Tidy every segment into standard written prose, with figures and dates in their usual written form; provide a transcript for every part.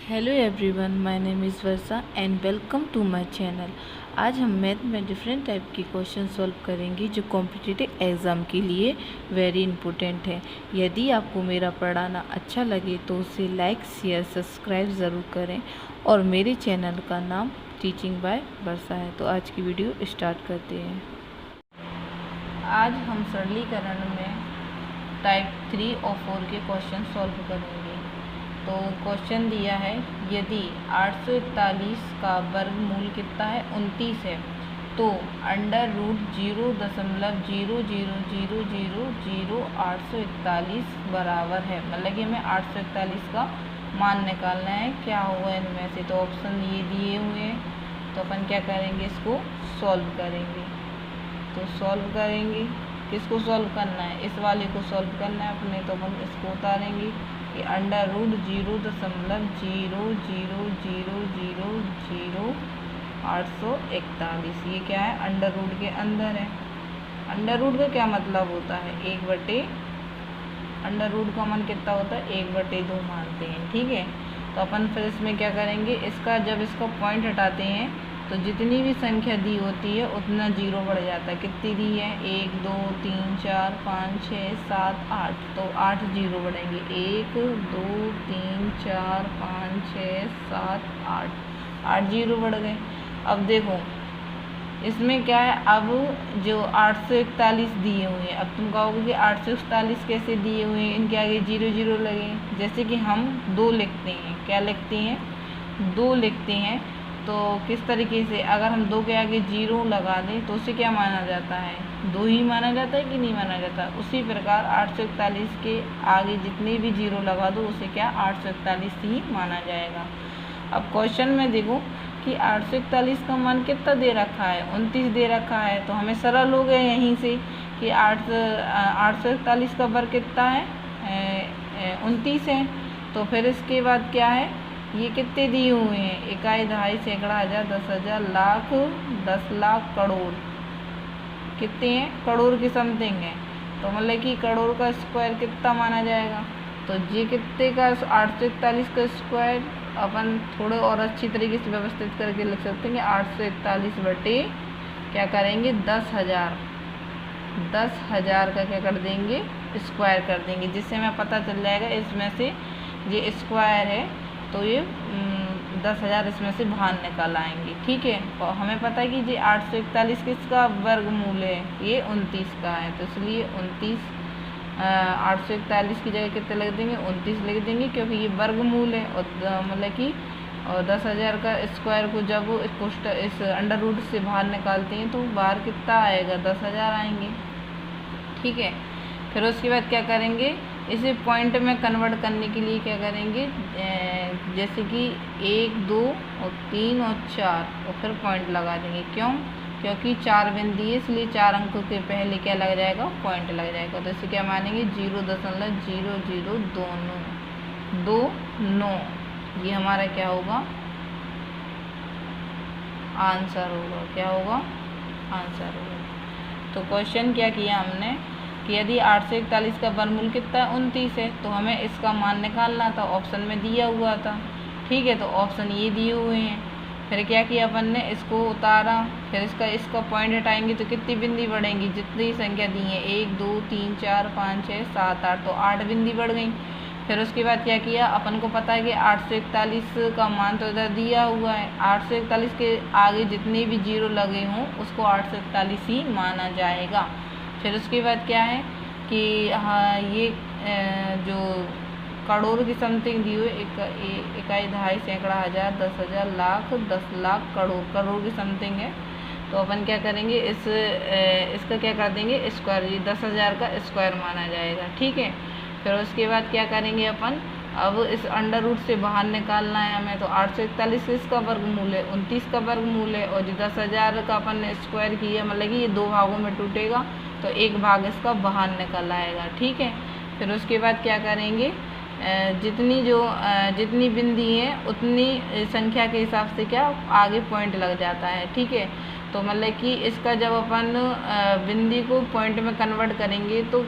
Hello everyone, my name is Varsha and welcome to my channel. आज हम math में different type के question सॉल्व करेंगे जो कॉम्पिटिटिव एग्ज़ाम के लिए वेरी इंपॉर्टेंट है। यदि आपको मेरा पढ़ाना अच्छा लगे तो उसे लाइक शेयर सब्सक्राइब ज़रूर करें और मेरे चैनल का नाम टीचिंग बाय वर्षा है। तो आज की वीडियो स्टार्ट करते हैं। आज हम सरलीकरण में टाइप 3 और 4 के क्वेश्चन सॉल्व करेंगे। तो क्वेश्चन दिया है, यदि 841 का वर्गमूल कितना है 29 है तो अंडर रूट 0.00000841 बराबर है। मतलब कि हमें 841 का मान निकालना है, क्या होगा इनमें से। तो ऑप्शन ये दिए हुए हैं, तो अपन क्या करेंगे, इसको सॉल्व करेंगे। तो सॉल्व करेंगे, किसको सॉल्व करना है, इस वाले को सॉल्व करना है अपने। तो अपन इसको उतारेंगे कि अंडर रूट 0.00000841, ये क्या है, अंडर रूट के अंदर है। अंडर रूट का क्या मतलब होता है, 1/, अंडर रूट का मान कितना होता है 1/2 मानते हैं, ठीक है। तो अपन फिर इसमें क्या करेंगे, इसका जब इसका पॉइंट हटाते हैं तो जितनी भी संख्या दी होती है उतना जीरो बढ़ जाता है। कितनी दी है, 1 2 3 4 5 6 7 8, तो 8 जीरो बढ़ेंगे। 1 2 3 4 5 6 7 8 जीरो बढ़ गए। अब देखो इसमें क्या है, अब जो 841 दिए हुए हैं, अब तुम कहोगे कि 841 कैसे दिए हुए हैं, इनके आगे 0 0 लगे। जैसे कि हम 2 लिखते हैं, क्या लिखते हैं, 2 लिखते हैं। तो किस तरीके से, अगर हम 2 के आगे 0 लगा दें तो उसे क्या माना जाता है, 2 ही माना जाता है कि नहीं माना जाता। उसी प्रकार 841 के आगे जितने भी 0 लगा दो उसे क्या 841 ही माना जाएगा। अब क्वेश्चन में देखो कि 841 का मान कितना दे रखा है, 29 दे रखा है। तो हमें सरल हो गए यहीं से कि 841 का वर्ग कितना है, 29 है। तो फिर इसके बाद क्या है, ये कितने दिए हुए हैं, इकाई, दहाई, सैकड़ा, हज़ार, 10,000, लाख, 10 लाख, करोड़, कितने हैं, करोड़ की समथिंग है। तो मतलब कि करोड़ का स्क्वायर कितना माना जाएगा। तो ये कितने का, 841 का स्क्वायर अपन थोड़े और अच्छी तरीके से व्यवस्थित करके लिख सकते हैं कि 841 बटे क्या करेंगे, 10,000, 10,000 का क्या कर देंगे, स्क्वायर कर देंगे, जिससे हमें पता चल जाएगा इसमें से ये स्क्वायर है तो ये 10,000 इसमें से बाहर निकल आएंगे, ठीक है। और हमें पता है कि ये 841 किसका वर्गमूल है, ये 29 का है। तो इसलिए 841 की जगह कितने लिख देंगे, 29 लिख देंगे, क्योंकि ये वर्गमूल है। और मतलब कि 10,000 का स्क्वायर को जब इस अंडर रूट से बाहर निकालते हैं तो बाहर कितना आएगा, 10,000 आएंगे, ठीक है। फिर उसके बाद क्या करेंगे, इसे पॉइंट में कन्वर्ट करने के लिए क्या करेंगे, जैसे कि 1 2 और 3 और 4 और फिर पॉइंट लगा देंगे। क्यों, क्योंकि 4 बिंदु है, इसलिए 4 अंकों के पहले क्या लग जाएगा, पॉइंट लग जाएगा। तो इसे क्या मानेंगे, 0.0029, ये हमारा क्या होगा, आंसर होगा। क्या होगा, आंसर होगा। तो क्वेश्चन क्या किया हमने कि यदि 841 का वर्गमूल कितना है, 29 है, तो हमें इसका मान निकालना था, ऑप्शन में दिया हुआ था, ठीक है। तो ऑप्शन ये दिए हुए हैं। फिर क्या किया अपन ने, इसको उतारा, फिर इसका पॉइंट हटाएंगे तो कितनी बिंदी बढ़ेंगी, जितनी संख्या दी है, 1 2 3 4 5 6 7 8, तो 8 बिंदी बढ़ गई। फिर उसके बाद क्या किया, अपन को पता है कि 841 का मान तो इधर दिया हुआ है, 841 के आगे जितने भी 0 लगे हों उसको 841 ही माना जाएगा। फिर उसके बाद क्या है कि हाँ, ये जो करोड़ की समथिंग दी हुई, इकाई, दहाई, सैकड़ा, हज़ार, 10,000, लाख, 10 लाख, करोड़ की समथिंग है। तो अपन क्या करेंगे, इसका क्या कर देंगे, स्क्वायर, ये 10,000 का स्क्वायर माना जाएगा, ठीक है। फिर उसके बाद क्या करेंगे अपन, अब इस अंडर रूट से बाहर निकालना है हमें। तो 841 इसका वर्गमूल है, 29 का वर्गमूल है, और जो 10,000 का अपन ने स्क्वायर किया, मतलब कि ये 2 भागों में टूटेगा तो एक भाग इसका बाहर निकल आएगा, ठीक है। फिर उसके बाद क्या करेंगे, जितनी बिंदी हैं उतनी संख्या के हिसाब से क्या आगे पॉइंट लग जाता है, ठीक है। तो मतलब कि इसका जब अपन बिंदी को पॉइंट में कन्वर्ट करेंगे तो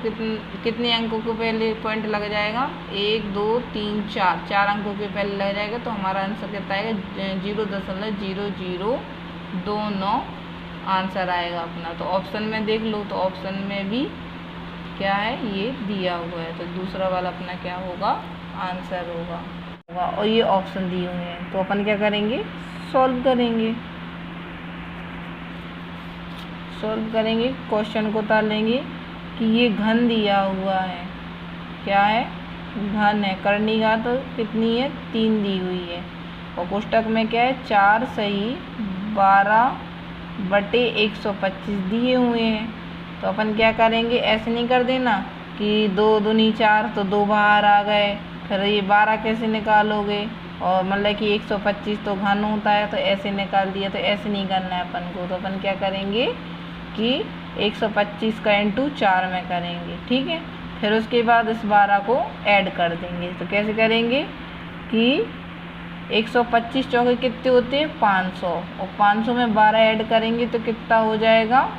कितने अंकों को पहले पॉइंट लग जाएगा, 1 2 3 4, 4 अंकों के पहले लग जाएगा। तो हमारा आंसर कितना आएगा, 0.0029 आंसर आएगा अपना। तो ऑप्शन में देख लो, तो ऑप्शन में भी क्या है, ये दिया हुआ है। तो दूसरा वाला अपना क्या होगा, आंसर होगा। और ये ऑप्शन दिए हुए हैं, तो अपन क्या करेंगे, सॉल्व करेंगे। क्वेश्चन को उतार लेंगे कि ये घन दिया हुआ है, क्या है, घन है। करनी घात तो कितनी है, 3 दी हुई है। और कोष्टक में क्या है, 4 सही 12/125 दिए हुए हैं। तो अपन क्या करेंगे, ऐसे नहीं कर देना कि 2 दूनी 4 तो 2 बाहर आ गए, फिर ये 12 कैसे निकालोगे, और मतलब कि 125 तो घन होता है तो ऐसे निकाल दिया। तो ऐसे नहीं करना है अपन को। तो अपन क्या करेंगे कि 125 का इंटू 4 में करेंगे, ठीक है। फिर उसके बाद इस 12 को ऐड कर देंगे। तो कैसे करेंगे कि 125 चौके कितने होते हैं, 500, और 500 में 12 ऐड करेंगे तो कितना हो जाएगा,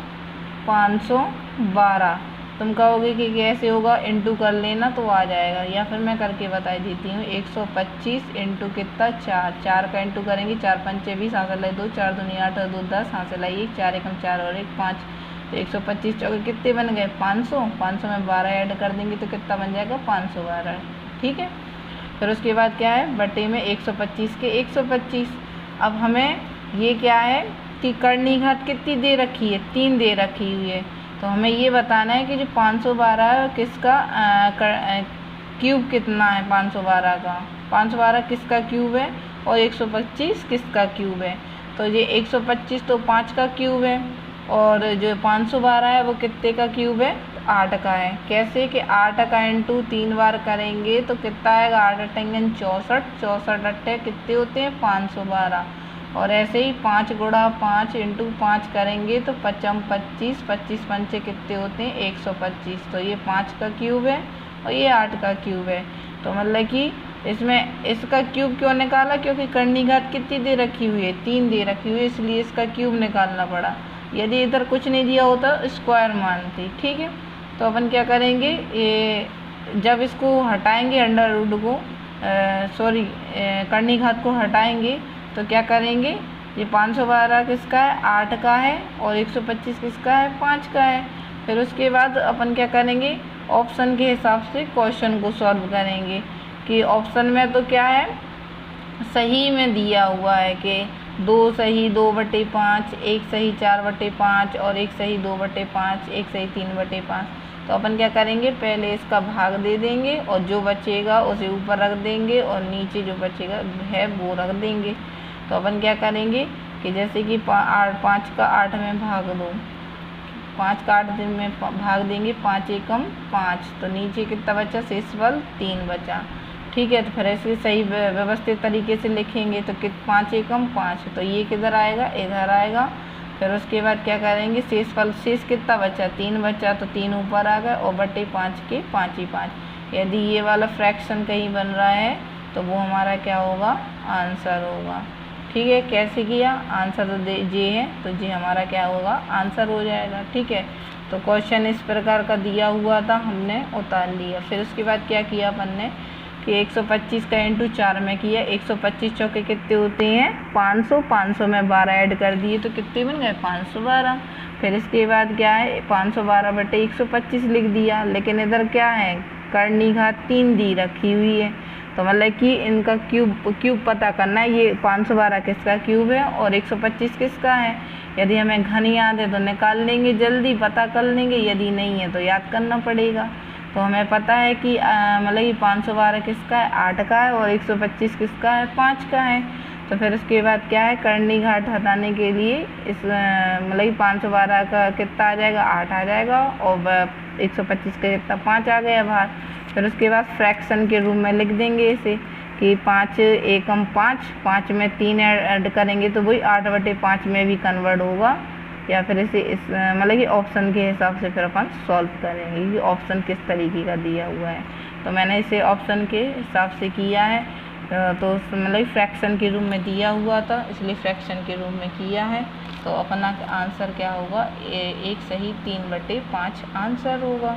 512। तुम कहोगे कि कैसे होगा, इंटू कर लेना तो आ जाएगा, या फिर मैं करके बता देती हूँ। 125 इंटू कितना, 4, 4 का इंटू करेंगे, 4 पंचे 20, हासिल लाई 2, 4 दूनी 8 और 2 10, हासिल लाई 1, 4 एकम 4 और 1 5। तो 125 चौके कितने बन गए, 500। 500 में 12 ऐड कर देंगे तो कितना बन जाएगा, 512, ठीक है। फिर उसके बाद क्या है, बटे में 125 के 125। अब हमें ये क्या है कि करनी घात कितनी दे रखी है, 3 दे रखी हुई है। तो हमें ये बताना है कि जो 512 किसका क्यूब कितना है, 512 का, 512 किसका क्यूब है और 125 किसका क्यूब है। तो ये 125 तो 5 का क्यूब है, और जो 512 है वो कितने का क्यूब है, 8 का है। कैसे कि 8 का इंटू 3 बार करेंगे तो कितना आएगा, 8 अट्ठेंगन 64, 64 अट्ठे कितने होते हैं, 512। और ऐसे ही 5 गुणा 5 इंटू 5 करेंगे तो 5 25, 25 पंचे कितने होते हैं, 125। तो ये 5 का क्यूब है और ये 8 का क्यूब है। तो मतलब कि इसमें इसका क्यूब क्यों निकाला, क्योंकि करनी घात कितनी दे रखी हुई है, 3 दे रखी हुई है, इसलिए इसका क्यूब निकालना पड़ा। यदि इधर कुछ नहीं दिया होता स्क्वायर मानती, ठीक है। तो अपन क्या करेंगे, ये जब इसको हटाएंगे अंडर रूट को, करनी घात को हटाएंगे तो क्या करेंगे, ये 512 किसका है, 8 का है, और 125 किसका है, 5 का है। फिर उसके बाद अपन क्या करेंगे, ऑप्शन के हिसाब से क्वेश्चन को सॉल्व करेंगे कि ऑप्शन में तो क्या है, सही में दिया हुआ है कि 2 सही 2/5, 1 सही 4/5 और 1 सही 2/5, 1 सही 3/5। तो अपन क्या करेंगे, पहले इसका भाग दे देंगे और जो बचेगा उसे ऊपर रख देंगे और नीचे जो बचेगा है वो रख देंगे। तो अपन क्या करेंगे कि जैसे कि 5 का 8 में भाग दो, 5 का 8 में भाग देंगे, 5 एकम 5, तो नीचे कितना बचा, शेषफल 3 बचा, ठीक है। तो फिर ऐसे सही व्यवस्थित तरीके से लिखेंगे तो 5 एकम 5, तो ये किधर आएगा, इधर आएगा। फिर उसके बाद क्या करेंगे, शेषफल, शेष कितना बचा, 3 बचा, तो 3 ऊपर आ गए और बटे 5 के 5 ही 5। यदि ये वाला फ्रैक्शन कहीं बन रहा है तो वो हमारा क्या होगा, आंसर होगा, ठीक है। कैसे किया, आंसर तो जे है तो जे हमारा क्या होगा, आंसर हो जाएगा, ठीक है। तो क्वेश्चन इस प्रकार का दिया हुआ था, हमने उतार लिया। फिर उसके बाद क्या किया अपन ने कि 125 का इंटू 4 में किया। 125 चौके कितने होते हैं, 500, 500 में 12 ऐड कर दिए तो कितने बन गए, 512। फिर इसके बाद क्या है, 512/125 लिख दिया, लेकिन इधर क्या है, करनी घात 3 दी रखी हुई है। तो मतलब कि इनका क्यूब पता करना है, ये 512 किसका क्यूब है और 125 किसका है। यदि हमें घन याद है तो निकाल लेंगे, जल्दी पता कर लेंगे, यदि नहीं है तो याद करना पड़ेगा। तो हमें पता है कि मतलब कि 512 किसका है, 8 का है, और 125 किसका है, 5 का है। तो फिर उसके बाद क्या है, करनी घाट हटाने के लिए इस मतलब कि 512 का कितना आ जाएगा, 8 आ जाएगा, और 125 का कितना, 5 आ गया बाहर। फिर उसके बाद फ्रैक्शन के रूप में लिख देंगे इसे कि 5 एकम 5, 5 में 3 ऐड करेंगे तो वही 8/5 में भी कन्वर्ट होगा, या फिर इसे इस मतलब कि ऑप्शन के हिसाब से फिर अपन सॉल्व करेंगे कि ऑप्शन किस तरीके का दिया हुआ है। तो मैंने इसे ऑप्शन के हिसाब से किया है तो मतलब फ्रैक्शन के रूप में दिया हुआ था, इसलिए फ्रैक्शन के रूप में किया है। तो अपना आंसर क्या होगा, 1 सही 3/5 आंसर होगा।